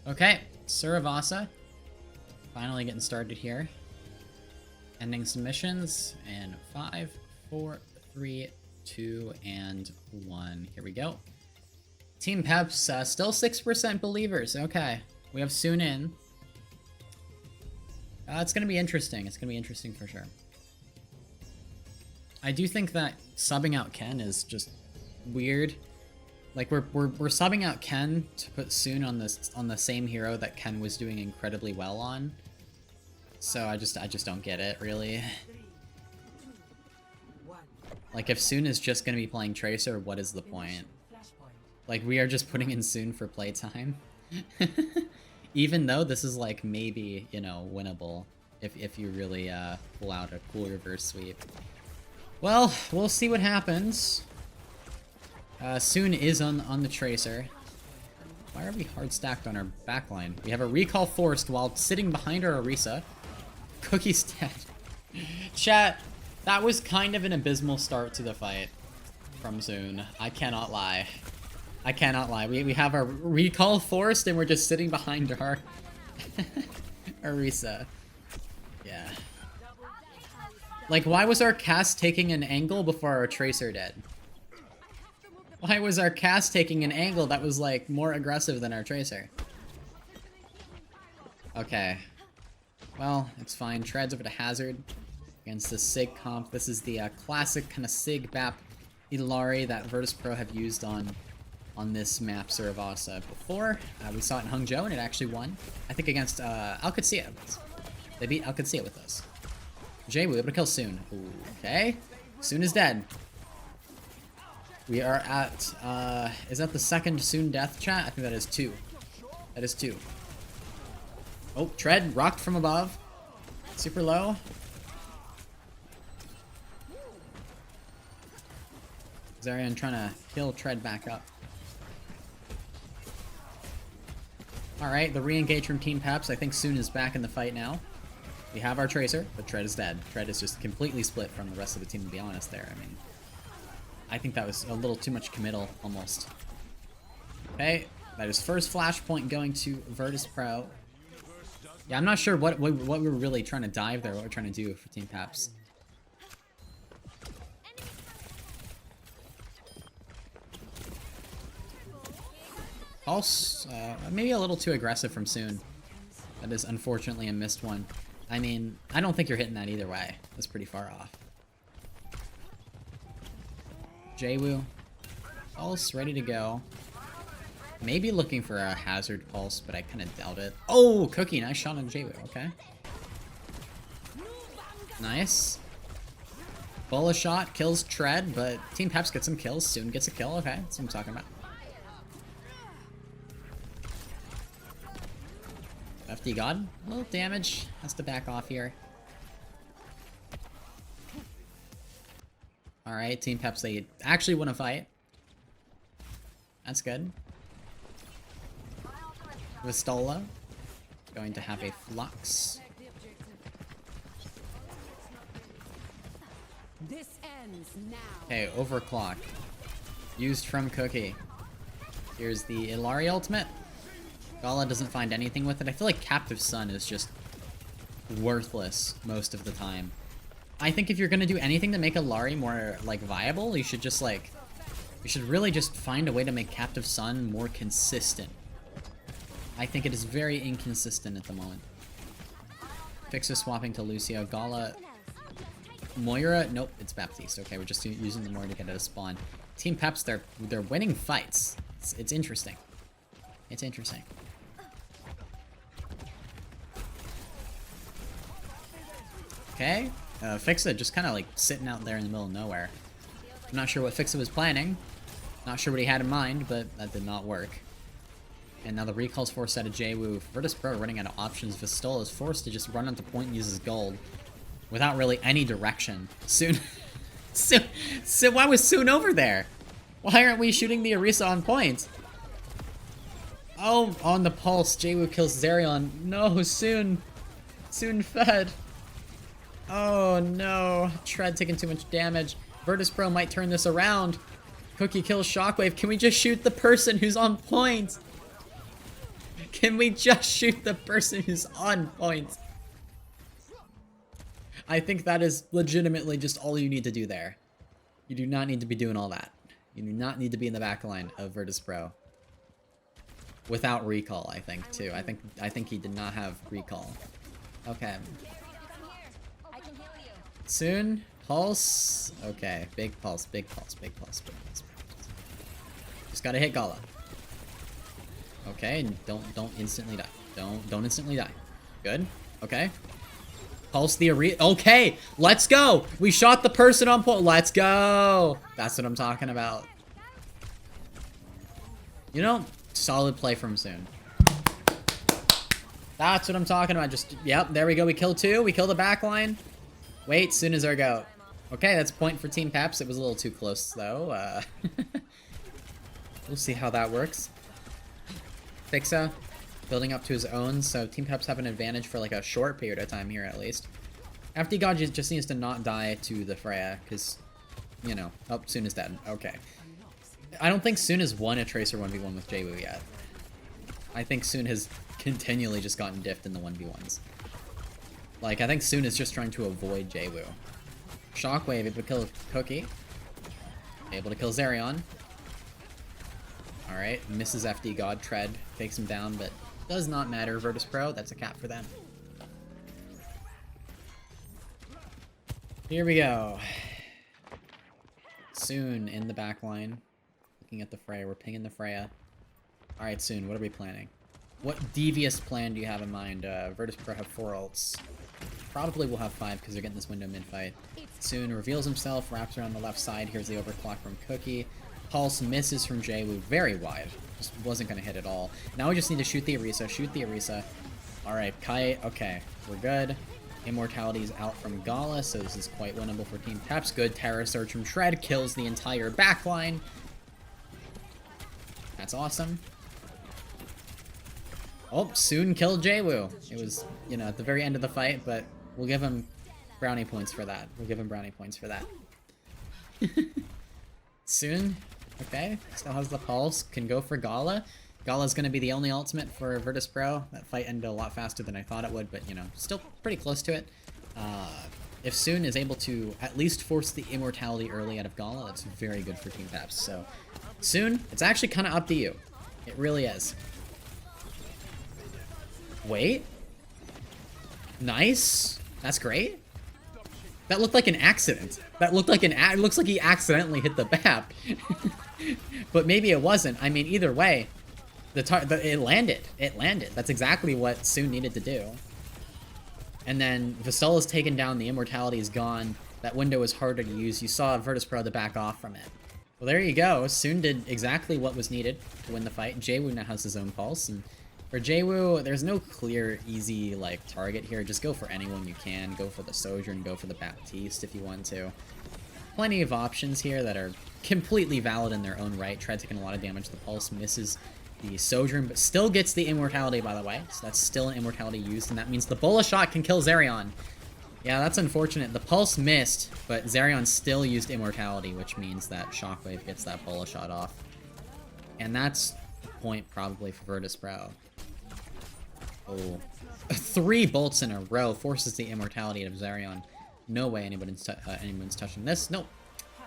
Okay, Suravasa. Finally getting started here. Ending submissions in 5, 4, 3, 2, and 1. Here we go. Team Peps, still 6% believers. Okay, we have Soon in. It's going to be interesting. It's going to be interesting for sure. I do think that subbing out Ken is just weird. Like we're subbing out Ken to put Soon on the same hero that Ken was doing incredibly well on. So I just don't get it really. Like if Soon is just gonna be playing Tracer, what is the point? Like we are just putting in Soon for playtime. Even though this is like maybe, you know, winnable if you really pull out a cool reverse sweep. Well, we'll see what happens. Soon is on the Tracer. Why are we hard stacked on our backline? We have a recall forced while sitting behind our Orisa. Cookie's dead. Chat, that was kind of an abysmal start to the fight from Soon. I cannot lie. I cannot lie. We have our recall forced and we're just sitting behind our Orisa. Yeah. Like, why was our cast taking an angle before our Tracer did? Why was our cast taking an angle that was, like, more aggressive than our Tracer? Okay. Well, it's fine. Treads over to Hazard against the Sig comp. This is the classic kind of Sig BAP Illari that Virtus.pro have used on this map, Suravasa, before. We saw it in Hangzhou, and it actually won. I think against OWCS. They beat OWCS with us. Jay, we're able to kill Soon. Okay. Soon is dead. We are at, is that the second Soon death, chat? I think that is 2. That is 2. Oh, Tread rocked from above. Super low. Zarian trying to kill Tread back up. Alright, the re-engage from Team Peps. I think Soon is back in the fight now. We have our Tracer, but Tread is dead. Tread is just completely split from the rest of the team, to be honest there. I mean, I think that was a little too much committal, almost. Okay, that is first Flashpoint going to Virtus.pro. Yeah, I'm not sure what we were really trying to dive there, what we're trying to do for Team Peps. Pulse, maybe a little too aggressive from Soon. That is unfortunately a missed one. I mean, I don't think you're hitting that either way. That's pretty far off. Jwoo. Pulse, ready to go. Maybe looking for a Hazard Pulse, but I kind of doubt it. Oh, Cookie, nice shot on Jwoo, okay. Nice. Bola shot, kills Tread, but Team Peps gets some kills. Soon gets a kill, okay, that's what I'm talking about. FD God, a little damage, has to back off here. Alright, Team Peps, they actually won a fight. That's good. Vistola, going to have a Flux. Okay, Overclock. Used from Cookie. Here's the Illari ultimate. Gala doesn't find anything with it. I feel like Captive Sun is just worthless most of the time. I think if you're gonna do anything to make Illari more, like, viable, you should just, like... You should really just find a way to make Captive Sun more consistent. I think it is very inconsistent at the moment. Fix is swapping to Lucio. Gala... Moira? Nope, it's Baptiste. Okay, we're just using the Moira to get it a spawn. Team Peps, they're winning fights. It's interesting. It's interesting. Okay, Fixa just kind of like sitting out there in the middle of nowhere. I'm not sure what Fixa was planning. Not sure what he had in mind, but that did not work. And now the recall's forced out of Jwoo. Virtus.pro running out of options. Vistola is forced to just run onto point and use his gold without really any direction. Soon, why was Soon over there? Why aren't we shooting the Orisa on point? Oh, on the pulse, Jwoo kills Zarion. No, Soon fed. Oh no, Tread taking too much damage. Virtus.pro might turn this around. Cookie kills Shockwave. Can we just shoot the person who's on point? Can we just shoot the person who's on point? I think that is legitimately just all you need to do there. You do not need to be doing all that. You do not need to be in the back line of Virtus Pro. Without recall, I think, too. I think he did not have recall. Okay. Soon. Pulse. Okay. Big pulse, big pulse, big pulse, big pulse, big pulse. Just gotta hit Gala. Okay, and don't instantly die. Don't instantly die. Good. Okay. Pulse the arena. Okay, let's go. We shot the person on point. Let's go. That's what I'm talking about. You know, solid play from Soon. That's what I'm talking about. Just, yep, there we go. We kill 2. We kill the back line. Wait, Soon is our go. Okay, that's point for Team Peps. It was a little too close, though. We'll see how that works. Fixa building up to his own, so Team Peps have an advantage for like a short period of time here at least. FD God just needs to not die to the Freya, because, you know, oh, Soon is dead. Okay. I don't think Soon has won a Tracer 1v1 with Jwoo yet. I think Soon has continually just gotten diffed in the 1v1s. Like, I think Soon is just trying to avoid Jwoo. Shockwave able to kill Cookie. Able to kill Zerion. Alright, misses FD God. Tread takes him down, but does not matter. Virtus Pro, that's a cap for them. Here we go. Soon in the back line. Looking at the Freya. We're pinging the Freya. Alright, Soon, what are we planning? What devious plan do you have in mind? Virtus Pro have 4 ults. Probably will have 5 because they're getting this window mid-fight. Soon reveals himself, wraps around the left side. Here's the overclock from Cookie. Pulse misses from Jwoo very wide. Just wasn't going to hit at all. Now we just need to shoot the Orisa. Shoot the Orisa. Alright, Kite. Okay, we're good. Immortality's out from Gala, so this is quite winnable for Team Peps. Good Terror Surge from Tread. Kills the entire backline. That's awesome. Oh, Soon killed Jwoo. It was, you know, at the very end of the fight, but we'll give him brownie points for that. We'll give him brownie points for that. Soon. Okay, still has the pulse, can go for Gala. Gala's gonna be the only ultimate for Virtus Pro. That fight ended a lot faster than I thought it would, but you know, still pretty close to it. If Soon is able to at least force the immortality early out of Gala, that's very good for Team Peps. So, Soon, it's actually kind of up to you. It really is. Wait. Nice. That's great. That looked like an accident. That looked like it looks like he accidentally hit the BAP. But maybe it wasn't. I mean, either way, it landed. It landed. That's exactly what Soon needed to do. And then Vistola's taken down. The immortality is gone. That window is harder to use. You saw Virtus Pro to back off from it. Well, there you go. Soon did exactly what was needed to win the fight. Jwoo now has his own pulse. And for Jwoo, there's no clear, easy, like, target here. Just go for anyone you can. Go for the Sojourn, go for the Baptiste if you want to. Plenty of options here that are completely valid in their own right. Tread taking a lot of damage. The Pulse misses the Sojourn, but still gets the Immortality, by the way. So that's still an Immortality used, and that means the Bola shot can kill Zerion. Yeah, that's unfortunate. The Pulse missed, but Zerion still used Immortality, which means that Shockwave gets that Bola shot off. And that's the point, probably, for Virtus Pro. Oh. 3 bolts in a row forces the immortality of Zerion. No way anyone's touching this. Nope.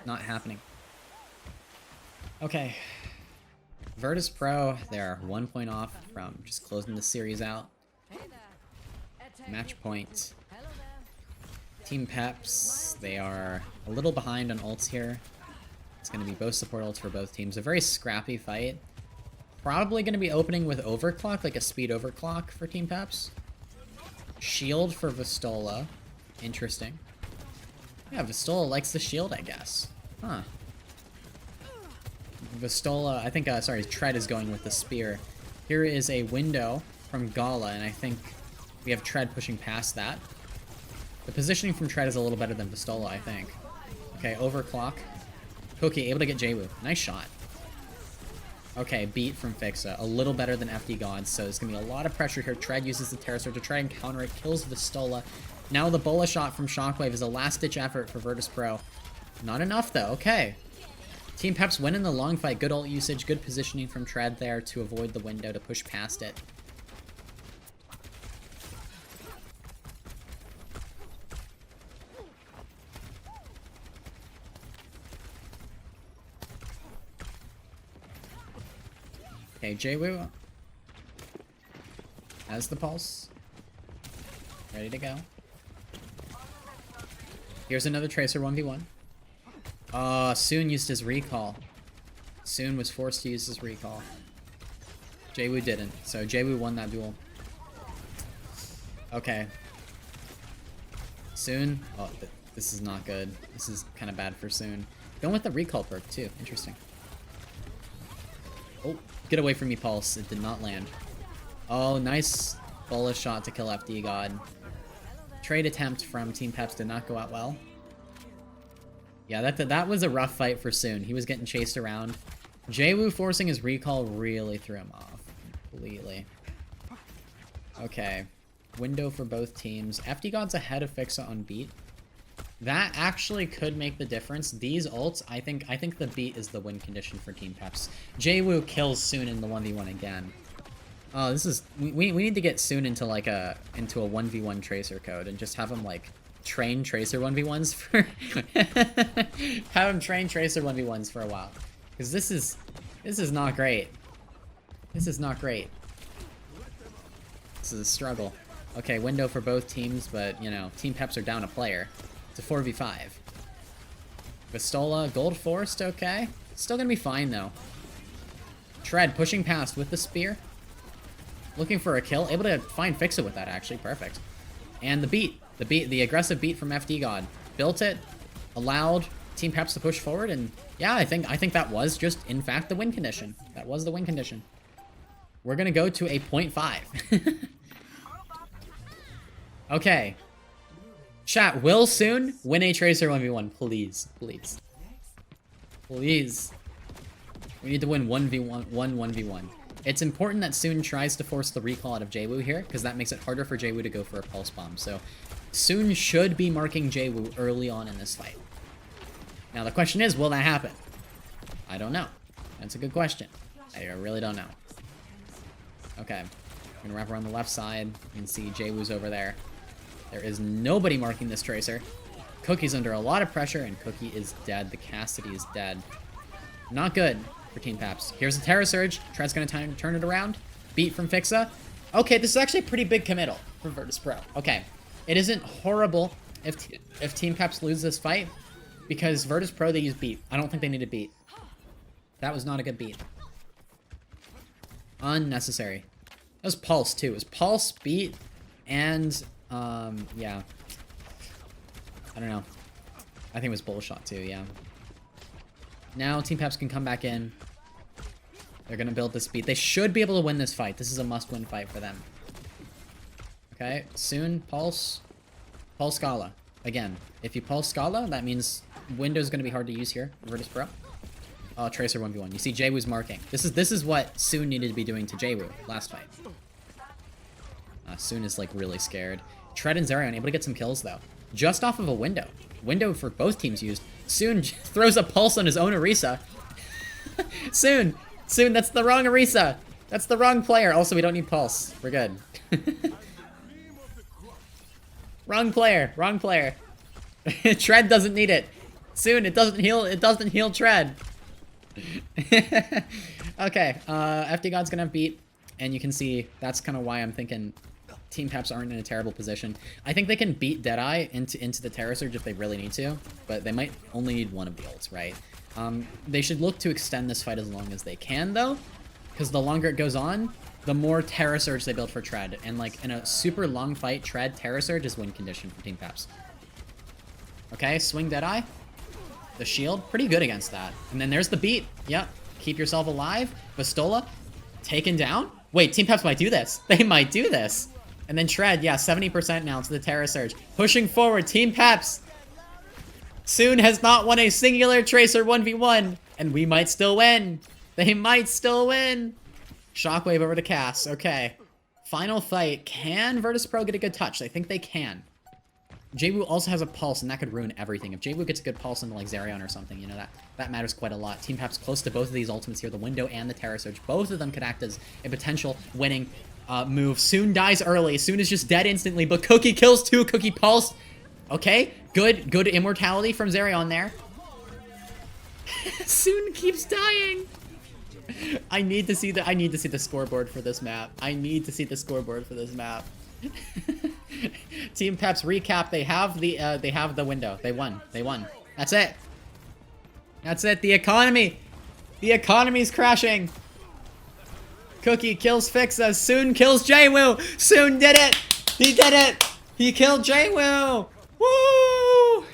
Not happening. Okay. Virtus Pro, they're 1 point off from just closing the series out. Match point. Team Peps, they are a little behind on ults here. It's going to be both support ults for both teams. A very scrappy fight. Probably going to be opening with overclock, like a speed overclock for Team Peps. Shield for Vistola. Interesting. Yeah, Vistola likes the shield, I guess. Huh. Vistola, I think, sorry, Tread is going with the spear. Here is a window from Gala, and I think we have Tread pushing past that. The positioning from Tread is a little better than Vistola, I think. Okay, overclock. Cookie, able to get Jwoo. Nice shot. Okay, beat from Fixa. A little better than FD God, so there's going to be a lot of pressure here. Tread uses the Terror Surge to try and counter it. Kills Vistola. Now the Bola shot from Shockwave is a last-ditch effort for Virtus Pro. Not enough, though. Okay. Team Peps win in the long fight. Good ult usage, good positioning from Tread there to avoid the window, to push past it. Okay, JWoo has the pulse. Ready to go. Here's another Tracer 1v1. Soon used his recall. Soon was forced to use his recall. JWoo didn't, so JWoo won that duel. Okay. Soon. Oh, this is not good. This is kind of bad for Soon. Going with the recall perk too. Interesting. Oh, get away from me, Pulse. It did not land. Oh, nice bullet shot to kill FD God. Trade attempt from Team Peps did not go out well. Yeah, that was a rough fight for Soon. He was getting chased around. JWoo forcing his recall really threw him off completely. Okay. Window for both teams. FD God's ahead of Fixa on beat. That actually could make the difference. These ults, I think the beat is the win condition for Team Peps. JWoo kills Soon in the 1v1 again. Oh, this is we need to get Soon into like a 1v1 Tracer code and just have him like train Tracer 1v1s for have him train Tracer 1v1s for a while. Because this is not great. This is not great. This is a struggle. Okay, window for both teams, but you know, Team Peps are down a player. It's a 4v5. Vistola, gold forced, okay. Still gonna be fine though. Tread pushing past with the spear. Looking for a kill. Able to find Fixa with that actually. Perfect. And the aggressive beat from FD God. Built it, allowed Team Peps to push forward, and yeah, I think that was just in fact the win condition. That was the win condition. We're gonna go to a 0.5. Okay. Chat, will Soon win a Tracer 1v1? Please. Please. Please. We need to win 1v1. It's important that Soon tries to force the recall out of JWoo here, because that makes it harder for JWoo to go for a pulse bomb. So, Soon should be marking JWoo early on in this fight. Now, the question is, will that happen? I don't know. That's a good question. I really don't know. Okay. I'm gonna wrap around the left side. You can see JWoo's over there. There is nobody marking this Tracer. Cookie's under a lot of pressure, and Cookie is dead. The Cassidy is dead. Not good for Team Peps. Here's the Terra Surge. Tread's gonna turn it around. Beat from Fixa. Okay, this is actually a pretty big committal for Virtus Pro. Okay. It isn't horrible if Team Peps lose this fight, because Virtus Pro, they use beat. I don't think they need a beat. That was not a good beat. Unnecessary. That was Pulse, too. It was Pulse, beat, and, yeah. I don't know. I think it was Bullshot, too, yeah. Now, Team Peps can come back in. They're gonna build this beat. They should be able to win this fight. This is a must-win fight for them. Okay, Soon, Pulse. Pulse Scala. Again, if you Pulse Scala, that means Window's gonna be hard to use here, Virtus Pro. Tracer 1v1. You see JWoo's marking. This is what Soon needed to be doing to JWoo last fight. Soon is like really scared. Tread and Zerion able to get some kills though. Just off of a window. Window for both teams used. Soon throws a pulse on his own Orisa. Soon, that's the wrong Orisa. That's the wrong player. Also, we don't need pulse. We're good. Wrong player. Tread doesn't need it. Soon, it doesn't heal Tread. Okay, FD God's gonna beat, and you can see that's kind of why I'm thinking Team Peps aren't in a terrible position. I think they can beat Deadeye into the Terra Surge if they really need to, but they might only need one of the ults, right? They should look to extend this fight as long as they can, though, because the longer it goes on, the more Terra Surge they build for Tread, and like in a super long fight, Tread Terra Surge is win condition for Team Peps. Okay, swing Deadeye. The shield, pretty good against that. And then there's the beat. Yep. Keep yourself alive. Vistola, taken down. Wait, Team Peps might do this. They might do this. And then Tread, yeah, 70% now to the Terra Surge. Pushing forward, Team Peps. Soon has not won a singular Tracer 1v1. And we might still win. They might still win. Shockwave over to Cass. Okay. Final fight. Can Virtus Pro get a good touch? I think they can. JWoo also has a pulse, and that could ruin everything. If JWoo gets a good pulse into like Zerion or something, you know, that matters quite a lot. Team Peps close to both of these ultimates here, the Window and the Terra Surge. Both of them could act as a potential winning move. Soon dies early. Soon is just dead instantly, but Cookie kills too. Cookie pulse. Okay, good immortality from Zerion there. Soon keeps dying. I need to see the scoreboard for this map. I need to see the scoreboard for this map. Team Peps recap. They have the window. They won. They won. That's it. That's it. The economy. The economy's crashing. Cookie kills Fixa. Soon kills Jwoo. Soon did it. He did it. He killed Jwoo. Woo!